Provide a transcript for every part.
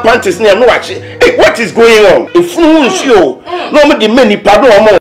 Panties near no watch. Hey, what is going on? If you show no me the many pardon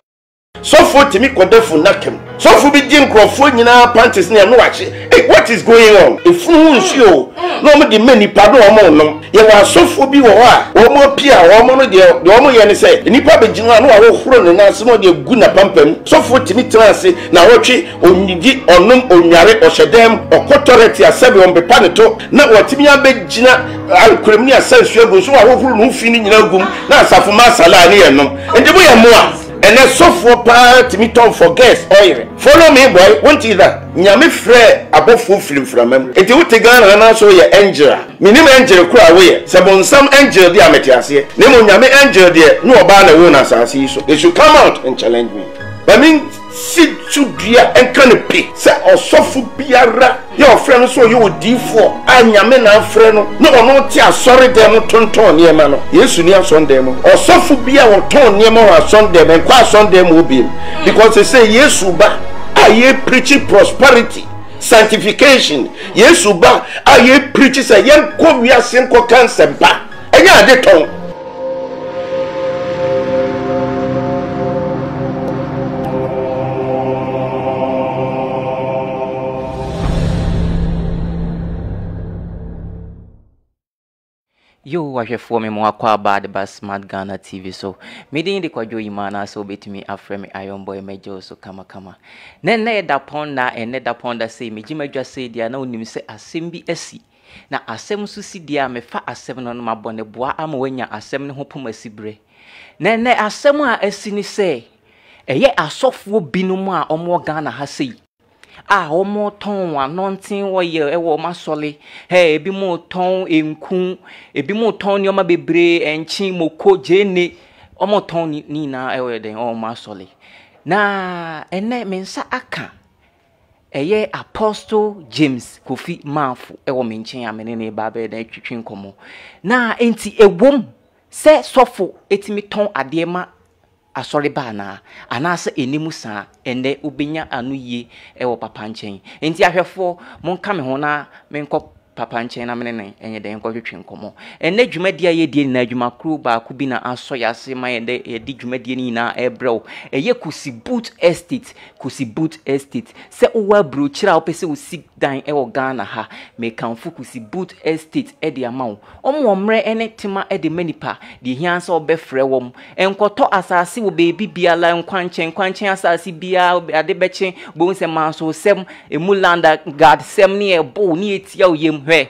so for to me for nakem. So for be Jim Crawford panties near no watch. Hey, what is going on? If you show no me the many pardon no. You are so for be or more pia or more the woman yen say. Ni probably Jina no a front and some of the good pampem. So for to me transi na watchi on you or num on yare or shadem or cotoreti a seven on bepaneto. Not what me a bed Jina. Al criminal sense you go so I will finish in a gum now Safuma Salani and the way I'm more and a software part to me talk for guests oil. Follow me, boy, won't you that? Yami Fre above full film from him. It will take on and also your angel. Minimum angel cry away. Some angel dear Metiasi. Nemo Yami angel dear, no about the owners as he so. They should come out and challenge me. I mean, sit to dear and canopy. Say or soft biara. Your friend so you would D4. And Yamena friend. No, tia sorry demo tonton near man. Yes, you near Sunday. Or soft beer or ton near more Sunday and quite Sunday mobile. Because they say yes, Uba. I hear preaching prosperity. Sanctification. Yes, Uba. I hear preachers a young Korea Senko cancer back. And yeah, they tongue. Yo, watch for me more bad by Smart Ghana TV. So, meeting the Kwajo Imana so bet me after me Iron Boy Major so kama. Nene da ponda and net upon that say me Jimmy just say they are no name say asembi esi. Na asem susi dia me fa asem no ma bone boa am wenya asem ne ho poma sibre. Nene asem a esi ni say eye asofo binom a omo Ghana ha sei. Ah, omo ton wa nontin wo ye e wo masole hey ebi mo ton enku ebi mo ton ni o ma bebre enchi moko jene omo ton ni na e we den o masole na ene mensa aka eye Apostle James Kofi Mafu e wo menchen amene ne ba be den twitwen komo na enti ewom se sofo etimi ton ade ma asori bana anase enimu sa ende ubenya anuye ewo papa nchen enti ahwefo monka me ho na menko papa nchen na menene enye den ko twetwe nkomo ene dwumadi aye die na dwuma kru ba ku bi na aso yase ma ende di dwumadi ni na ebrew eye kusi boot estate se owa bro kira opese o sig dan ewo Ghana ha me kanfu kusi boot estate e de amawo omo omre ene tema e de manipa de hiansa obefre wom enkoto asase wo bebi biala nkwanchen asase bia ade beche bo nse manso sem emulanda god sem ne ebo ne etia oyem hwe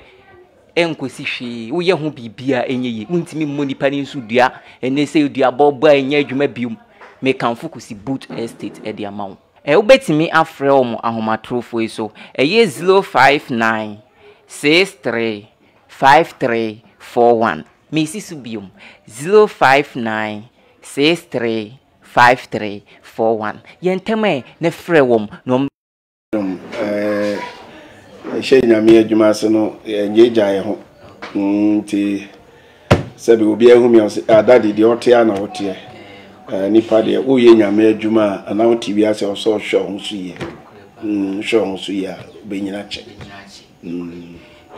enkosi hwe wo ye ho bibia enye untimi monipa ni nsu dua ene se dua bobo enye adwuma bium me kanfu kusi boot estate e de amawo ubetimi afre omo ahomatrofo iso eye 059 63 5341 mesi subium 059 63 5341 yenteme ne frɛ wom no shenya me adwuma se no nyejae ho nti sabi obi ahu mi adade de ote ana ote nipa de wo ye nyame adwuma ana ote bi ase so hwo ho so ye hwo ho so ya benyina che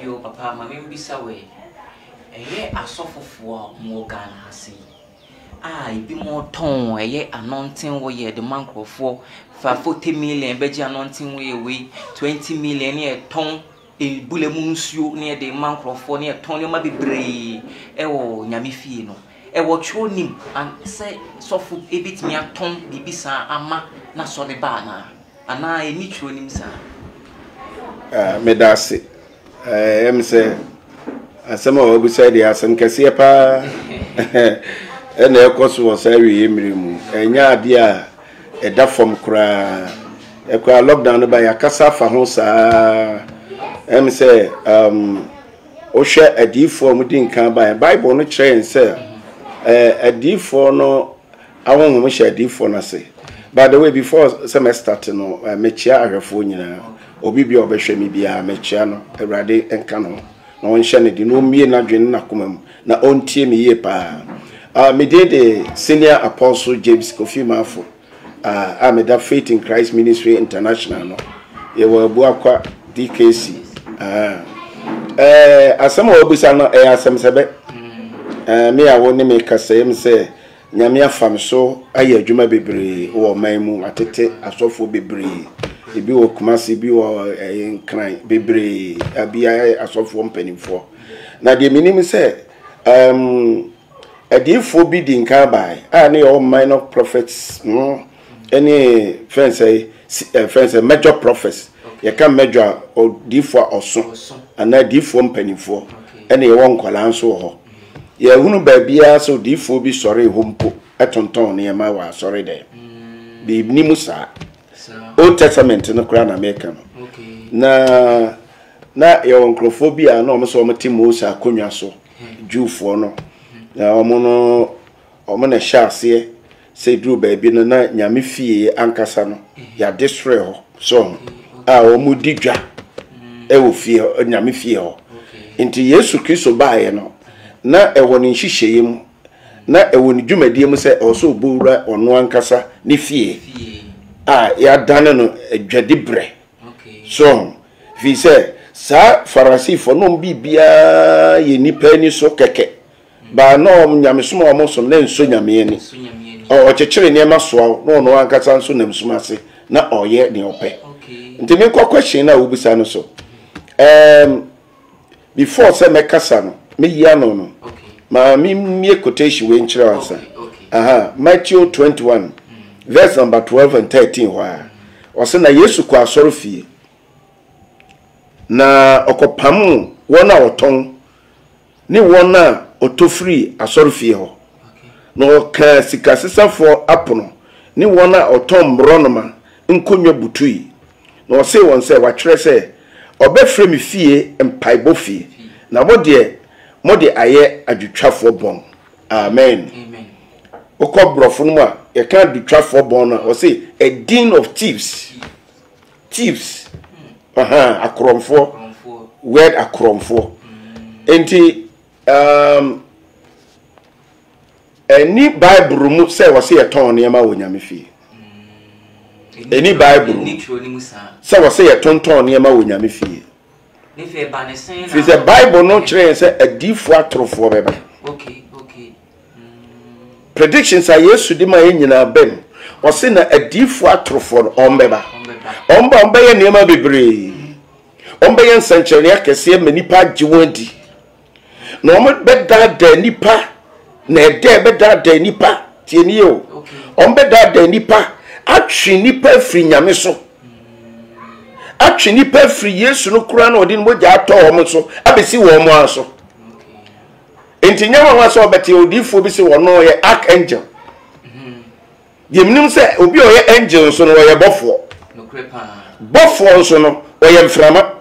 yo papa ma me bisa we eye asofofo mo Ghana hase ibi mo ton eye anointing wo ye de mankrofo fa 40 million beji anointing wo ye we 20 million e ton e bulemu nsuo ne de mankrofo ne ton ne ma bebre e wo nyame fie no e wo chonim an se sofu ebitimi aton bibisa ama na so ne ba na ana eni chonim sa medase em se asema obu say dey asem kese pa ena ekoso wo say wi emirimu enya ade a eda fom kra ekwa lockdown ba ya kasa fa ho sa em se o hwe adifo mu din kan ba bible no kire en se D4 no I won't share D4 na say. By the way, before semester no mechia ahwefo nyina obi bia obehwe mi bia mechia no Awurade enka no na won hye ne di no mie na dwen na komam na ontie mi ye pa. Me dey senior apostle James Kofi Mafo. I'm the Faith in Christ Ministry International no. Ye wo buakwa DKC. Asem obusa no asem sebe. Me a woni me kasem say nyame afam so aye adwuma bebre wo manmu atete asofo bebre ebi wo Kumasi bi wo nkran bebre abia asofo mpanimfo na de minim say adifo bi di nkan bai ne all minor prophets any friends major prophets ye kan major odifo oso ana difo mpanimfo ene ye won kwala nso ho ye hunu baabia so difo bi sore hompo etonton ne ma wa sore de bi ni musa Old Testament no kra na America no na ye onkrofobia na omso omte Moses akonwa so Jewfo no na omo na hyase se dru baabi no na nyame fie ankasa no ya destroy ho so omo digwa wo fie nyame fie ho nti Yesu Kristo baaye no na ewo ni nhihye mu na ewo ni dwumadie mu se oso obowura ono ankasa ni fie ya dane no adwade bre so fi se sa Farisifo no bibia ye nipa ni so keke ba no nyamesom o mosom na nso nyame ni o chekere ne maso no no ankasa nso na msum ase na oye ne ope nti me kwa question na obusa no so before say me kasa no me ya no ma me quotation we nchira wansa Matthew 21 verse number 12 and 13 wa say na Yesu kwa asoro fie na okopam wona oton ni wona otofri asoro fie ho no ka sikasesafo apono ni wona oton mbronoma nkonwa butui no say won say wa kire say obefre mi fie empaibo fie na mode aye adwutwafo bon amen okobrofo no a ye kan adwutwafo bon na o say a den of thieves akromfo word akromfo enti any Bible mu say wo say eton ne ma wo nyame fie any Bible say wo say eton ne ma wo nyame fie fi say Bible no kire say adifo atrofo beba predictions are Yesu di ma nyina ben o say na adifo atrofo ombeba omba ye ne ma bebre omba ye nsankyere akese ma nipa giwandi na omo beda da nipa na ede beda da nipa tieni o ombeda da nipa atwe nipa firi nyame so atwe nipa firi Yesu no kura na odi no moja ato omo so abesi wo mo aso enti nyama wa so obete odifo bi se wo no ye archangel yemnim se obi o ye angel so no ye bofo so no o ye mframa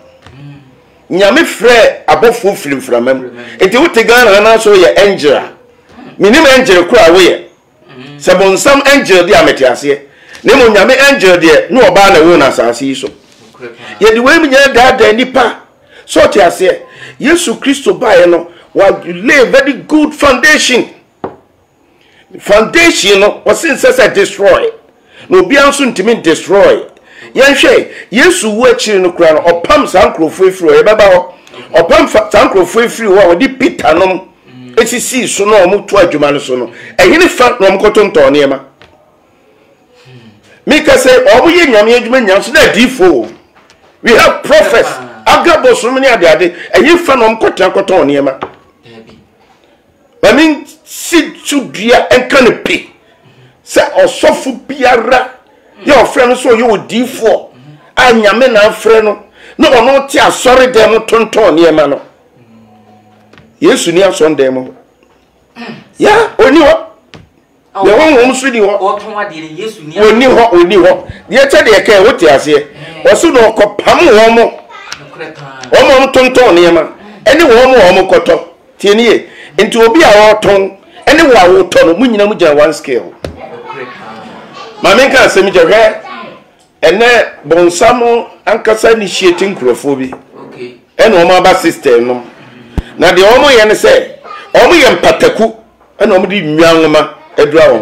nyame frɛ abofo firi mframa mu enti wote Ghana na so ye angel minim angel kura wo ye sabonsam angel di ametiase ne mo nyame angel de no oba na wo na asase so ye di we nya dada nipa so te ase Yesu Kristo bae no wa lay very good foundation no was say destroy no bi anso ntimi destroy yenhwe Yesu wo akiri no kura no opam sankrofo efiri o beba ho opam sankrofo efiri wo di Peter nom esisi so no omuto adwuma no so no ehini fa no omkotonto ne ma Mika say obu ye nyame adwuma nyam so na difo we have prophets agabo so many ade ehini fa no omkotonto ne ma I mean sit to dia enkanepe say osofu biara your friend so you would difo anyame na afre no no ono ti asori dem tonton ne ma no Yesu ni aso ndem ya oni ho ne won so ni ho oton ade ne Yesu ni oni ho de che de ke wote ase oso no kopam wo mo tonton ne ma eni wo mo koto tie nie enti obi a oton Anyone will turn Munina one scale. Mamma send me to her and then Bonsamo and Casa initiating Crophobia. Okay. And Omaba sister. Now the Omo Yan say, Omi and Pataku and Omdi Myangama a draw.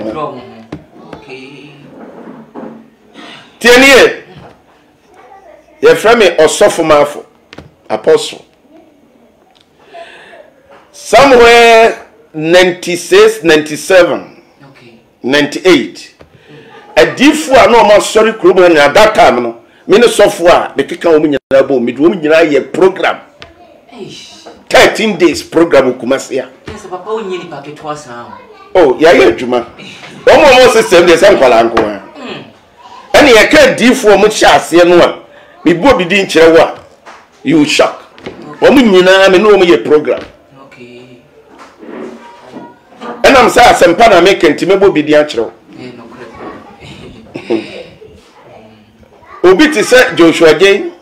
Okay. 10 years. Your friend me or sophomore apostle. Somewhere 96, 97, okay. 98. A different normal sorry club at that time. No, many software the kick on me a program. 13 days program Kumasia. Yes, Papa, we need packet was. Oh, yeah, Juma. Almost the same day, San Palanco. And I can't differ much as one. Me boy didn't share what you shock. Woman, I know me a program. Okay. And I'm sorry, some pana making Timebo be the actual. Obi to say Joshua again.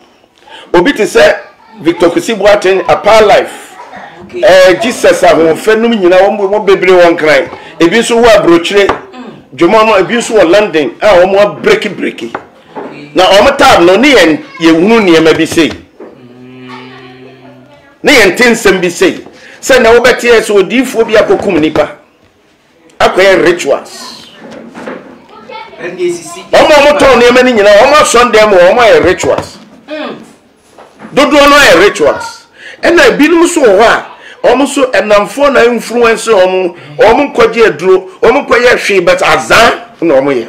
Obi to say Victor Kusibuaten a par life. Jesus, I won't fend me, you know, one baby one cry. If you saw a brochure, Jomano abuse or London, I want breaky. Now, I'm a time no near you won't maybe say. Near 10 some be say. Say no better so deep for be a cocumunipa. Acquire rituals. Omo town near many, you know, almost Sunday or my rituals. Don't know rituals. And I been so what? Almost and I'm for no influence on Quadia drew, Quaya she, but Azan, no more.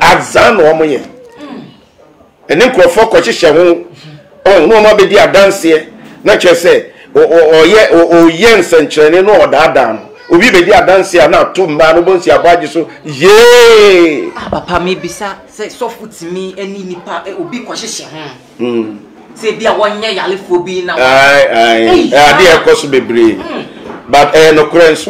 Azan, no more. And then Crawford Cochicha, oh, no more be a dance here. Not just say, or Jens and China, no, that down. We be there dancing now, 2 man, see about you so, yay! Papa, maybe, sir, say soft food to me, and nipa, it will be cautious. Say, be a 1 year, Yali for being now. Aye, dear, cost be brave. But no credit.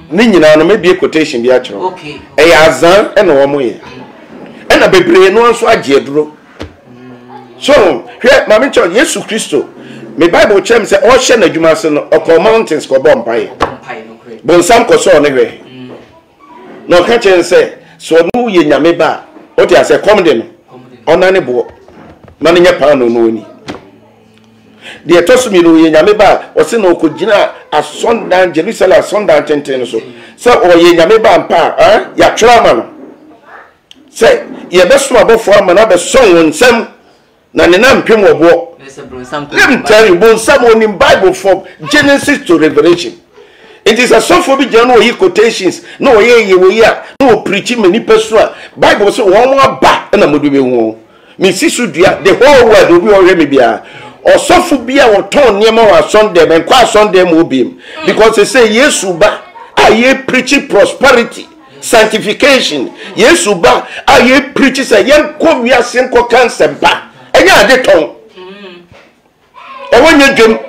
Nina, maybe a quotation, the actual. Okay. A Azan and no more. And a baby, no one so I jedro. So, here, Mamma John, Jesus Christo. My Bible cham say, all Shanna Jumason or mountains for Bompire. Bonsam Cosso, anyway. No catch and say, so no ye Yameba. What I say, come then on any book. Manning a pound no money. The Atosumi Yameba was in Okujina a Sundown, Jerusalem, Sundown 10 so. So, or ye Yameba and Pa, ya trauma. Say, ye best one for another song on some Nanam Pimo walk. Let me tell you, someone in Bible from Genesis to Revelation. It is a song for me, general quotations. No, no preaching many person. Bible so one more back and I'm going to be one. The whole world will be already be or so for be our tone near more Sunday and quite Sunday will be because they say yes, Uba. I hear preaching prosperity, sanctification. Yes, Uba. I hear preachers a young come here, simple cancer back. And yeah, they tongue. And when you dream,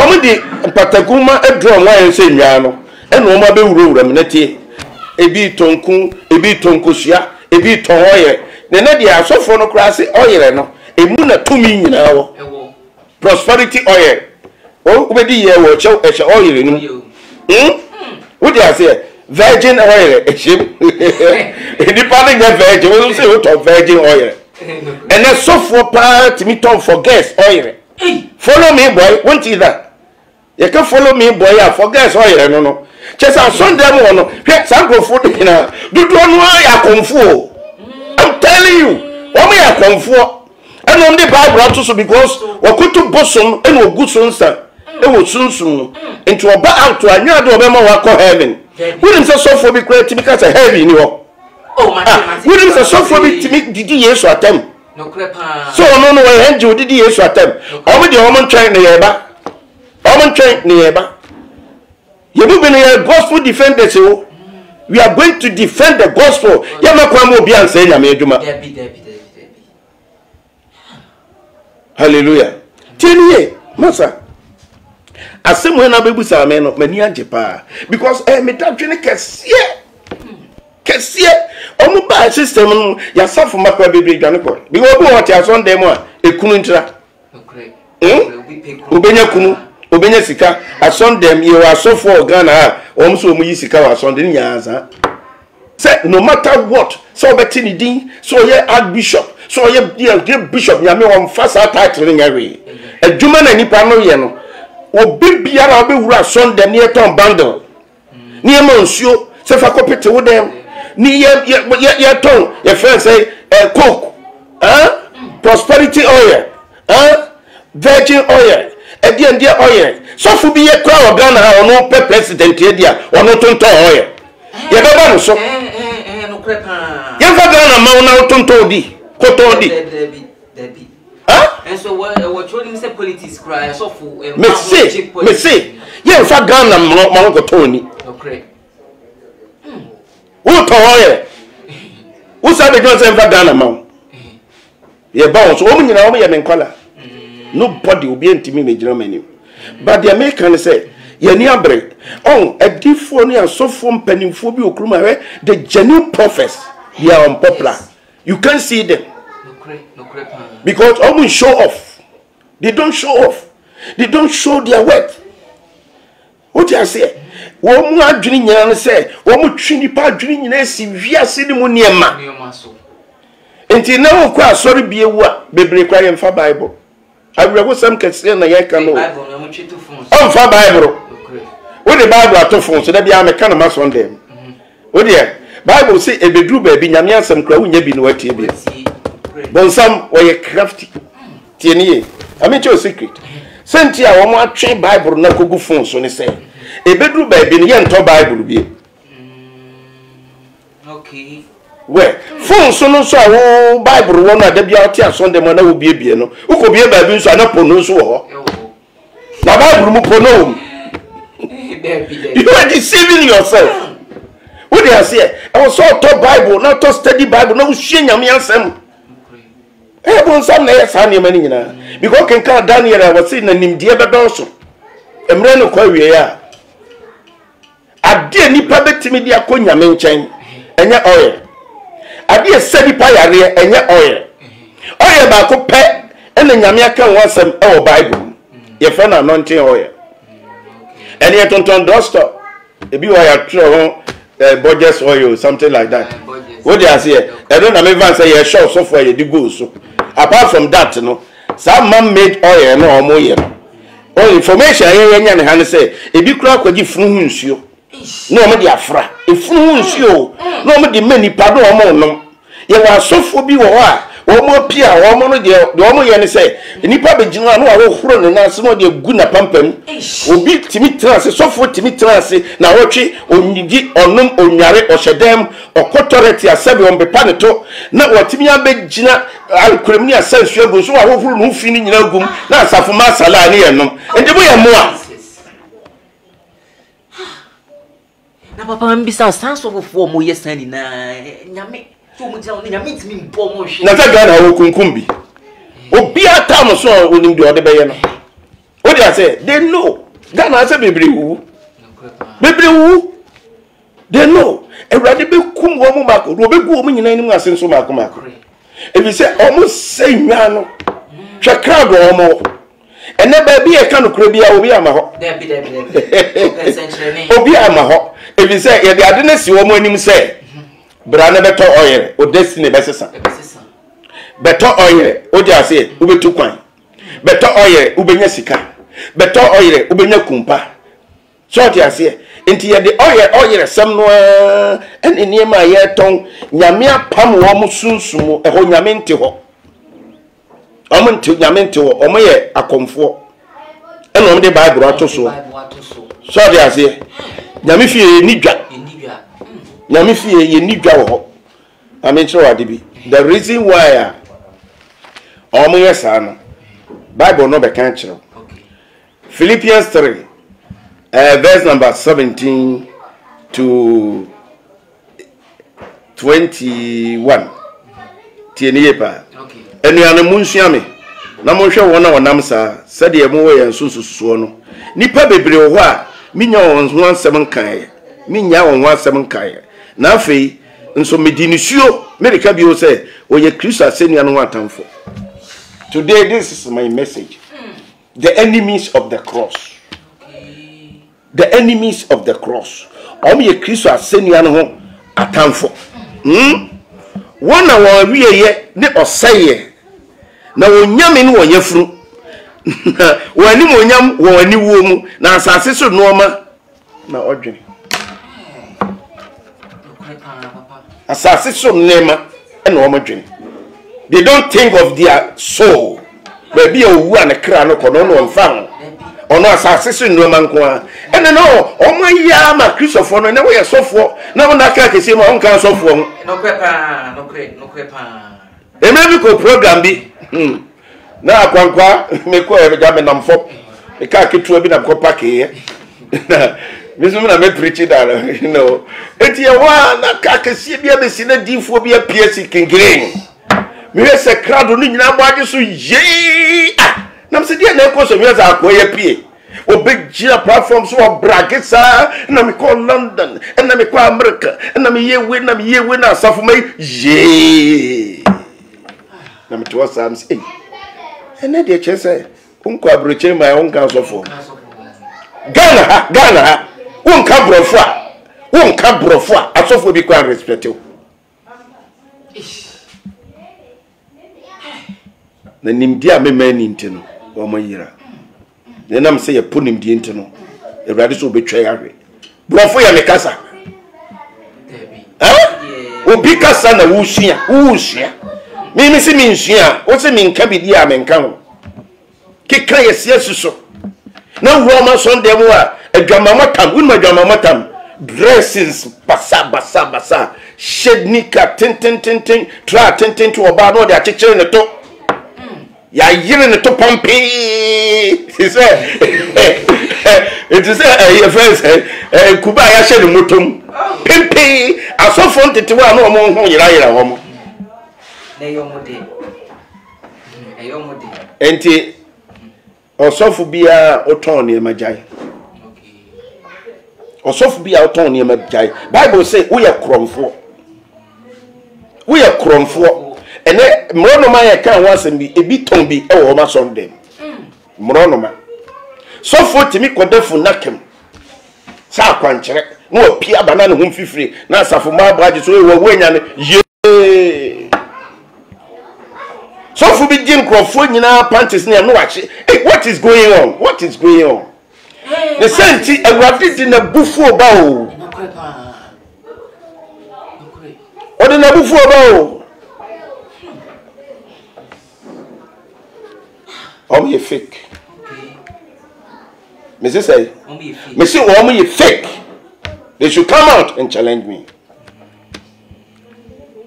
only the Pataguma a drum wine saying Yano, and no more be rule remunity. A bit tonku, a bit tonkusia, a bit toye. The Nadia so phonocracy oil, a muna 2 million hour. Prosperity oil. Oh, where the year will show as oil in you. What do I say? Virgin oil, a ship. Depending on virgin, we'll say what of virgin oil. And then so for part to me talk for gas oil. Follow me, boy. Won't you that? You can follow me, boy. I for gas oil. No. Just a Sunday morning. Get some go for dinner. Do not know I come for. I'm telling you. What me I come for? And on the Bible also because we could to bosom and we good son sir. It was soon into a bar out to a new door. We call heaven. We didn't say so for me creating because a heavy you know. Oh my! We didn't so for me to make the years to attempt. No crepa. So no, I hand you the years to attempt. How many woman train nearby? Woman train nearby. You move in a gospel defenders. We are going to defend the gospel. Yamakwamo be and say Yamejuma. Hallelujah. 10 years, Massa. As someone I be some men of many anjepa because me that drink Kessie, omu ba system ya safu makwa bebe dwaneko. Bi wo bo what ya son dem a ekunu ntra. Ubenya kunu, obenya sika asondem ye wa sofo Ghana omso omu yi sika wa sondem nyaza say no matter what so obeti ni din so ye archbishop so ye bishop nyame won fasa title nyawe adwuma na nipa no ye no obi biara obewura sondem ne ton bundle ni ma nsuo se fa kopete wo dem ni ye ton ye friend say coke prosperity oil virgin oil and oil so for be a crowd Ghana or no president here or no tonto oil you never so no crepa you never Ghana now tonto di koto di and so what you say politics cry so for me say you never Ghana now koto ni no crepa who to oil who said they don't say never Ghana now ye bounce o mu nyina o ye menkola nobody will be intimi me Germany but the American say ye ni abre on edifo ni asofo mpanimfo bi okruma the genuine prophets they are unpopular you can't see them because almost show off they don't show off they don't show their worth what you say wo mu adwini nyina say wo mu twini pa adwini nyina si wiase ni mu niema enti na wo kwa sorry biewu a bebre kwa yemfa Bible awurego sam kese na yeka no Bible na mo twitu phone on fa Bible wo the Bible atofon so da bia me kana ma Sunday wo de Bible say ebedru ba bi nyame asem kra wo nya bi no watie bi bonsam wo ye crafty tie nie ami cho secret senti a wo mo atwe Bible na kogu phone so ne say ebedru ba bi no ye nto Bible bi okay we phone so no so wo Bible wo na da bia oti Sunday mo na wo bie no uko bie ba bi so na pono so ho na Bible mu pono you are deceiving yourself what they are say I was so to Bible not to study Bible no hwe nyame ansem bon sam na yes ha ne mani nyina because ken ka Daniel I was saying na nimdie bedo so emre no kwa wie ya ade nipa betimi dia ko nyame nchen enye oil ade sedi pa yare enye oil ba ko pe ene nyame aka wonsem e wo Bible ye fa na anointing oil ene ye tonton doctor ebi wa ya tro ho budget oil something like that what they are say I don't know even say ye sure so for ye di go so apart from that no some man made oil no omo ye no all information ye nya ne han say ebi kura kwaji funu hu nsuo no omo di afra efunu hu nsuo no omo di mani pado omo no ye wa sofo bi wo a omo pia omo no de omo ye ne say nipa begina no wa horo ne na se no de gu na pampam obi timi trance sofo timi trance na wotwe onyigi onum onware ohyedem okotoreti asabe on bepa ne to na wotimi abegina alkurem ni asansu agu so wa horo no fi ni nyina gum na asafo ma sala ne yenom ende bo ye mo a na papa mbisa sanso fofo mo yesani na nyame so mo dia nyame ntimi mpo mo hwe na ta Ghana wo kunkumbi obi atam so onim de ode beye no what they say they know Ghana say bebre wu they know ewrade be kum wo mo mako do be gu wo mo nyina nim asenso mako e bi say omo say nwa no twa crowd wo mo ene ba bi e ka no kura bia obi ama ho obi ama ho e bi say ye de ade na si wo mo anim say bra na beto oil o destiny besesa beto oil o dia say o betu kwan beto oil o benya sika beto oil o benya kumpa so dia say enti ye de oil sam no en eniema ye ton nyame apam wo mo sunsumo e ho nyame nte ho omo nte nyame nte ho omo ye akomfo en omo de Bible ato so dia say nyame fie ni dwa nyame fie ye ni dwa wo amen so ade bi the reason why omo yes no Bible no be kan kire Philippians 3 verse number 17 to 21 tieni yepa enuane munsuame na monhwe wona wonam sa de mo we yansususuo no nipa bebre wo a minya won ho ansem kan minya won ho ansem kan na afei nso medinisuo mereka bi o say oye Kristo asenia no atamfo. Today this is my message. The enemies of the cross. the enemies of the cross. Ye Christ asenia no ho atamfo. One na wo wieye ne oseye. Na wonyame ne wonyafuru. Wani monyam wo ani wo mu na asase so nooma na odwene. Asase so nema and womadwene. They don't think of their soul. Baby owu an kra no kono no mfa. Ono asase so nooma nko a. And no, ya ma Christopher no na we sofo na wona ka kese ma onka sofo. No kwepa. Emebi ko program bi. Na akwankwa me ko e ga me namfo. E ka ketua bi na ko pake. Misum na me preach that, you know. Eti wa na ka kese bi be sina difo bi PS kingren. Me we se crowd no nyina boage so ye. Na me se dia na ko so me za akoye pie. Obegira platform so bragesa na me call London and na me call America and na me ye we na asafo mai ye. Na me to sam say ene de chese unko abroche mai onka sofo Ghana unka brofo asofo bi kwa respect you na nimdi a me mani ntino o mayira nenam say ye ponimdi ntino ewrade so betwa yahwe brofo ya mekasa obi kasa na wusia Mimi si minshia, o se minka bidi a menka ho. Kika yesie suso. Na Roma Sunday mu a adwamamatam, unma adwamamatam. Dresses basa. Shednika tin tra tin to oba no de akekere ne to. Ya yire ne to pompe. He said it is your friends Kuba ya shede motom. Pimpi asofo ntetewa na omo ho yira ho. Enti osofu bia oton ne majai. Osofu bia oton ne majai. Bible say we are kromfo. Ene mronoma ye kan wasem bi ebi ton bi e wo ma som dem. Mronoma. Sofu timi kodefu nakem. Sa kwanchere. No pia bana ne hum fifiri na asafo ma baje so we wanya ne ye. So for be Jim Crawford, panties near no watch. Hey, what is going on? The senti a rabbit in a buffo bow. What in a buffo bow? Oh, you fake. Mrs. Say, Monsieur, oh, you fake. They should come out and challenge me.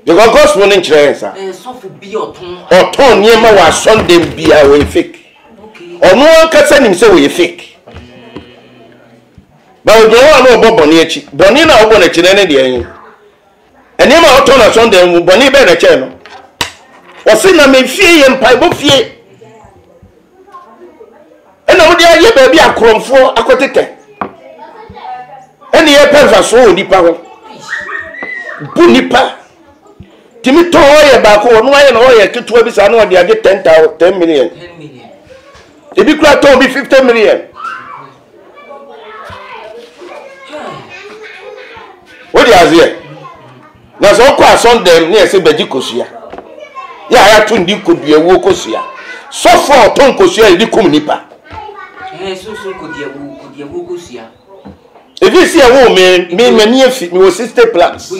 The gospel in Chinese. So for be or ton near my Sunday be away fake. Or no one can send him say we fake. But we don't know about Bonici. Bonina open a Chinese. And never out on a Sunday, Bonnie better channel. Or sin I may fear and pipe of fear. And now there you baby a crumb for a quote. And the air so nipa. Bunipa. Timi to oye ba ko no aye na oye keto bi sa na ode age 10 million. Ebi kura to bi 50 million. What do you say? Na so ko ason dem na ese baji kosua. Ya to ndi kodua wo kosua. So for ton kosua di kum nipa. So kodua wo kosua. If you see a woman, me near fit me was 60 plus. Me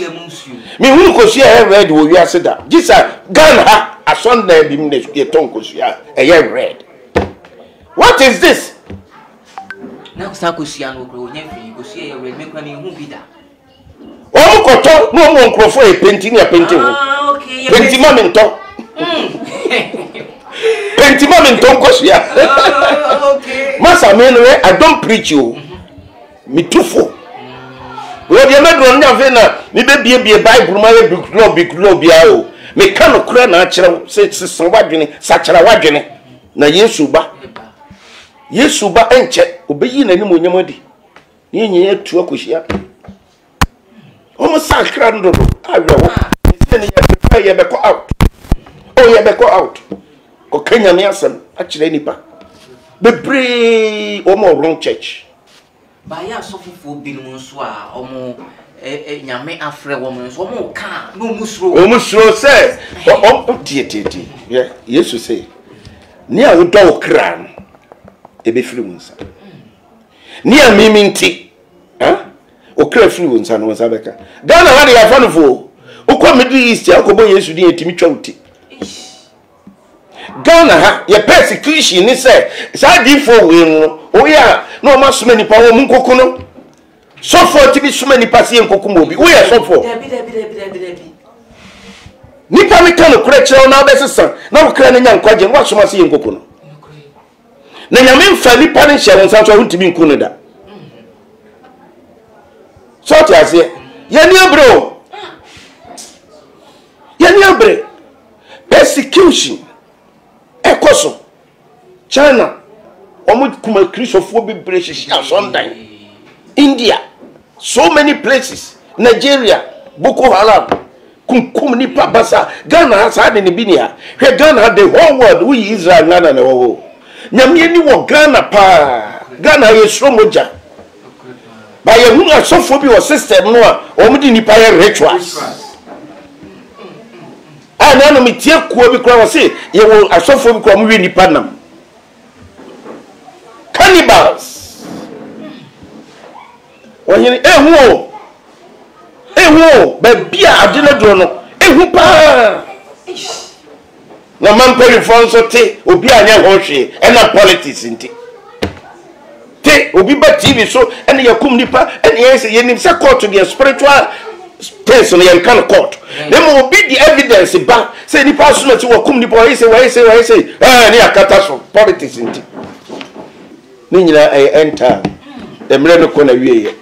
who could see a red will you said that. This a gun ha a Sunday be a tongue could see a red. What is this? Now Sakusian will grow never you go see a red make me who be that. Oh, Coton, no one crop for a painting. Okay, painting mamento. Painting mamento cosia. Massa, I don't preach you. Me too full. We have never grown up in a maybe a Bible, my big globe, biao. Me cannot cry natural, says some wagging, such a wagging. Na Yesuba and check, obeying any munyamodi. Ye to a cushia. Almost sacrando. I will send you out. Oh, you better go out. Go Kenya Nielsen, actually, nipa. The brave or more wrong church. Baya sofufu binom so a omo nyame afre wo mo so omo ka no musro say tie yeah yesu say ni a wo do kra no e be firi munsa ni a mimi nti o kra firi munsa no wonsa beka Ghana wa de ya fa no fo o ko Middle East ya ko bo yesu din etimi twa uti Ghana ha ye persecution ni say sa di fo we no o ya no ma suma nipa wo mun kokko no so for ti bi suma nipa se nkokko mo bi wo ya so for nipa mi kan kure kire na be sesa na wo kire na nya nkwaje wo suma se nkokko no na nya me mfa nipa ne hye won san so huntimi nku no da so ti ase ye ni abre persecution ekoso China omo kuma Christopher bebre hihia Sunday India so many places Nigeria Boko Haram kunkum ni pabasa Ghana sa de ne binia hwe Ghana the whole world we Israel Ghana na wo nyame ni wo Ghana pa Ghana ye sromoja ba ye hu asofo bi wo system no a omo di nipa ye rituals ana no metie kuo bi kra wo se ye wo asofo bi kra mo wi nipa nam cannibals wanyini ehu ba bia adina dro no ehu pa na man perifon so te obi anya ho hwe ena politics nti te obi ba TV so ena yakum nipa ena yese yenim se court the spiritual things no yan kan court dem obi the evidence ba say nipa so na ti wakum nipa why say ni akata so politics nti ni nyina enter emre no ko na wieye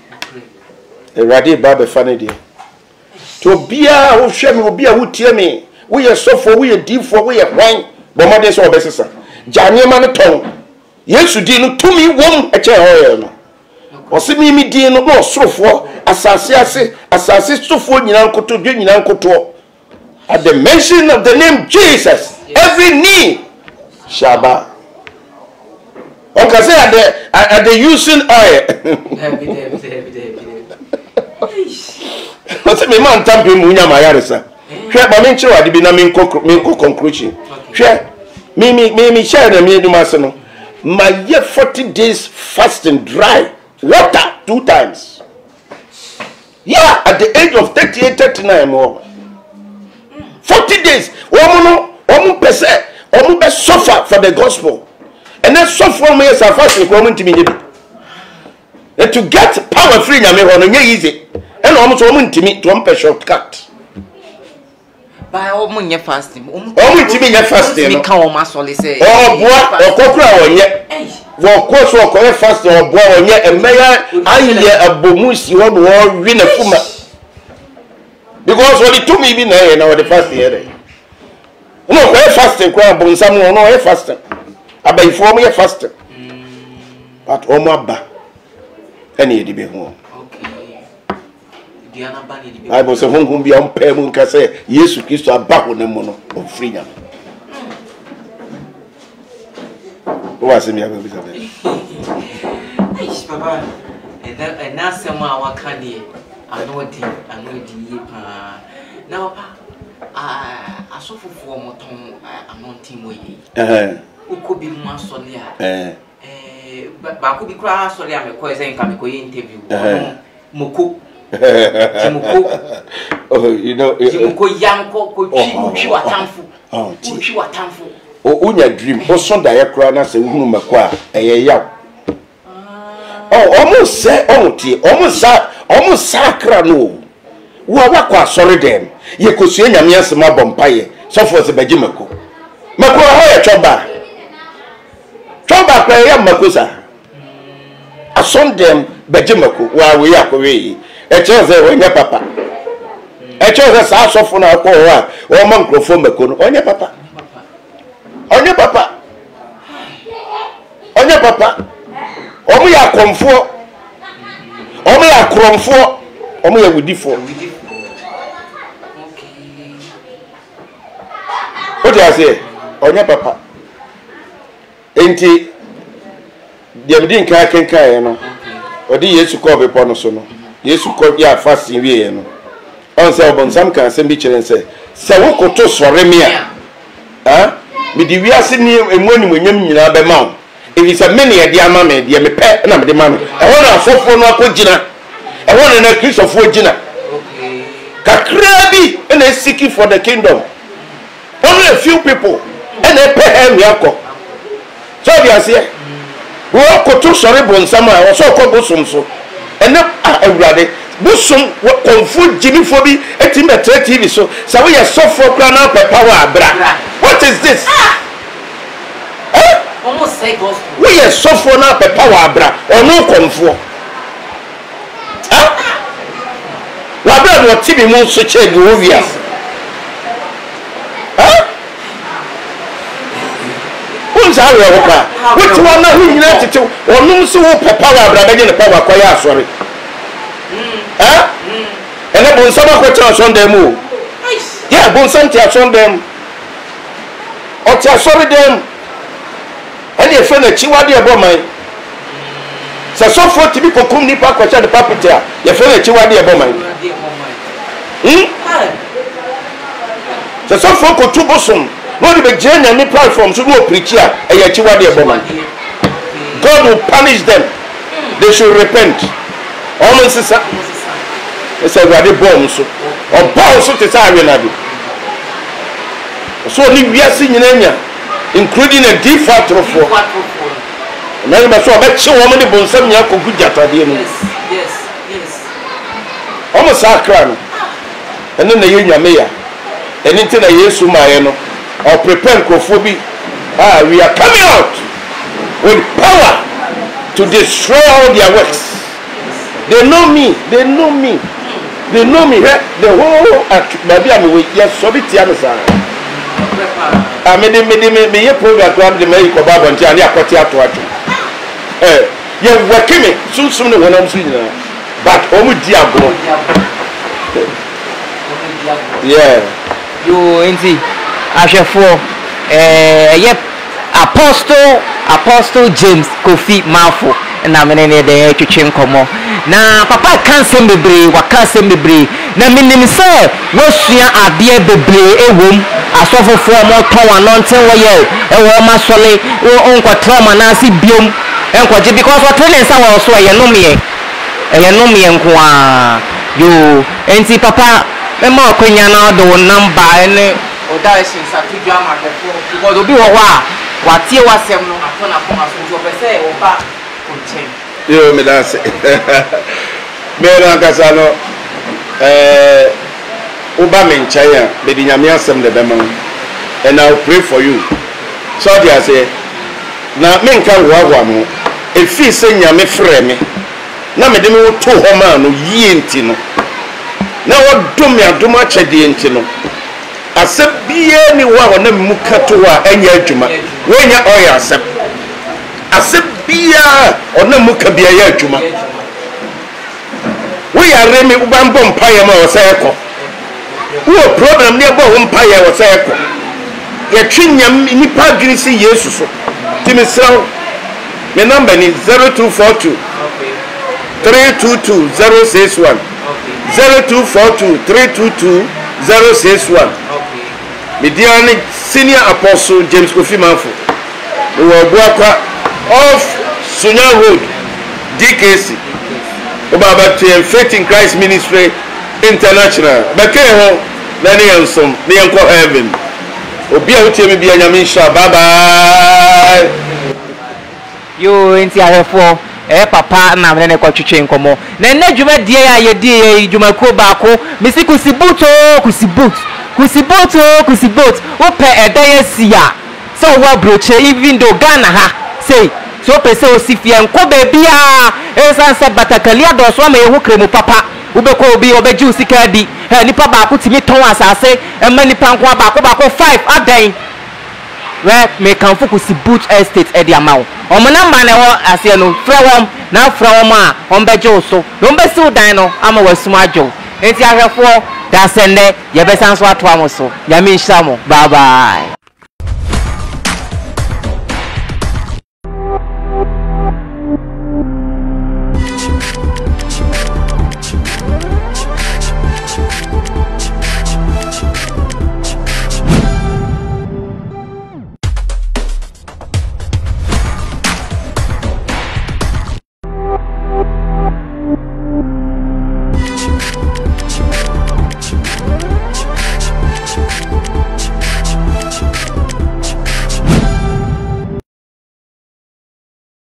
erade ba be fa ne de to bia wo hwe me obi a wotie me wo ye sofo wo ye difo wo ye hwan bo mode so obesesa janye ma no ton yesu di no tumi wom eche hoye no osimi mi di no no sorofo asase sofo nyina nkoto dwe nyina nkoto at the mention of the name Jesus every knee shall bow. Okay, say at the using oil. What's me man tampi mu nya mayaresa. Hwe ba me nche wade bi na me nko conclusion. Hwe me share na me eduma se no. My year 40 days fasting dry water 2 times. Yeah, at the age of 38 39 more. 40 days. Omo pese, omo be suffer for the gospel. And then suffer me as a fasting from to me. And to get power free na me hono nya easy. And almost woman to me to one shortcut. By all money fasting. Only to me fasting. Me can almost say. Oh, boy, or cocra on yet. Well, course, or correct fasting or boy on yet, and may I hear a bomusi one war win a fuma. Because when it took me in there, and I was the fasting here. No, we're fasting, crab, and someone no fasting. I buy for me a fasting. But Omaba, any de be home. I was a home be on Pemun Case, yes, Christo a back on the mono of freedom. Who was in your Papa? And now some our candy. I know it, I know it. Now, I suffer for more time. I'm not team way. Who could be more solid? But I could be cross, sorry, I'm a question, come to interview. Moko. Oh, you know, Yanko, unya dream. O sonda ya krana se unu makwa ya. Oh, almost sakra no. Wa kwa sorry dem. Ye kosue nyame asema bompaye. So for se beji mako. Mako ho ya choba. Choba kwa ya makosa. Asondem beji mako wa we yakwe. Echoze onye papa. Echoze sa asofo na akọ wa o ma microphone mako no onye papa. Onye papa. Onye papa. Omo ya komfo. Omo ya kromfo. Omo ya wudifo. Okay. What I say? Onye papa. Enti dem din ka kenka ye no. odi Yesu ko be pono so no Yesu ko ya fasting wie no on say obonsam kan asem bi kire nse se wo koto sore me a me di wiase ni emoni monyam nyina be ma if is a many e dia ma me dia me pe na me de ma me e ho na afofo no akogina e ho na Christopher ogina kakra bi na seeking for the kingdom only a few people and they pay him yako so dia say wo koto sore bonsam a wo so ko bosum so ene awurade busum konfu jimifo bi etimbe TV so say we are so for na power abra what is this almost say gospel we are so for na power abra ono konfu wa bra no tibi mu so che di ovia unza we wo pa what one na hu nyina tete onum so wo power abra be ne power kwa ya asori and then some of the on them. Yeah, Bonsan teach on them. Or sorry them. And you friend a chiwadi about mine. So for to be Pokum Nipa question the puppeteer. You friend a chiwadi about mine. So for Kotubosum. No the Jane and platform to go preach here. And you chiwadi about mine. God will punish them. They should repent. Almost it's a ready bomb so or bomb so to say so we are seeing including a default for remember so bet you woman the bonsam nya ko gujata de no yes almost sakran and then the nya meya anything na Yesu maye no or prepare crofobia we are coming out with power to destroy all their works. They know me. The whole maybe I'm with yes, so bit Tianasa. I made me a program to make a Baba and Tiania Cotia to watch. You're working me soon when I'm seeing her. But oh, Diablo. Yeah. You ain't see. I shall for yep. Apostle James Kofi Mafo. Na menene de twetwe nkomo na papa kan sem bebre waka sem bebre na minim se wosua ade bebre ewom asofofo mo ton anonten woye ewo masole onko trauma na si biom enko je because what training sa wo so ye nomie nko a yo enti papa me ma okonya na do number ene o direction sa tudwa makefo because obi wo wa watie wasem no atona koma so pese o ba yo me that's me na kasano uba menchaya be di nyame asem de bema and I'll pray for you so dia say na me nka wo mo e fi se nyame frɛ me na me de me to ho ma no yie nti no na wo dum ya dum akyɛde nti no asɛ bie ni wa na mu kato wa anya adwuma wo nya oya asɛ bia ona mu ka bia ya adwuma wo ya remi ubambo mpaye ma wo sɛ ekɔ wo problem ne bo wo mpaye wo sɛ ekɔ ya twinyam nipa adwini si Yesu so timisraw me number ni 0242 322 061 0242 322 061 Mediani Senior Apostle James Kofi Mafo wo Buakwa off Sunya Road DKC Obaba to Faith in Christ Ministry International beke ho na ne yansom ne yanko heaven obi a wotie me bia nyame insha bye bye yo enti ahefo papa na me ne kwatwetwe nkomo na ne dwuma die ya ye die dwuma ko baako misi kusibuto ope edaye sia so wa broche even though Ghana ha say so pese osifia nko bebia esanse batakalia do so ma yehu kremu papa ubeko obi obeji usika di nipa baako timi ton asase ema nipa nko baako 5 adan we me kan focus boot estate e di amawo omo na ma ne ho ase no frewom na frewom a ombeje so no mbesi udan no ama wasuma adwo enti ahwefo da sende ye besanso ato amoso ya me nhamo bye bye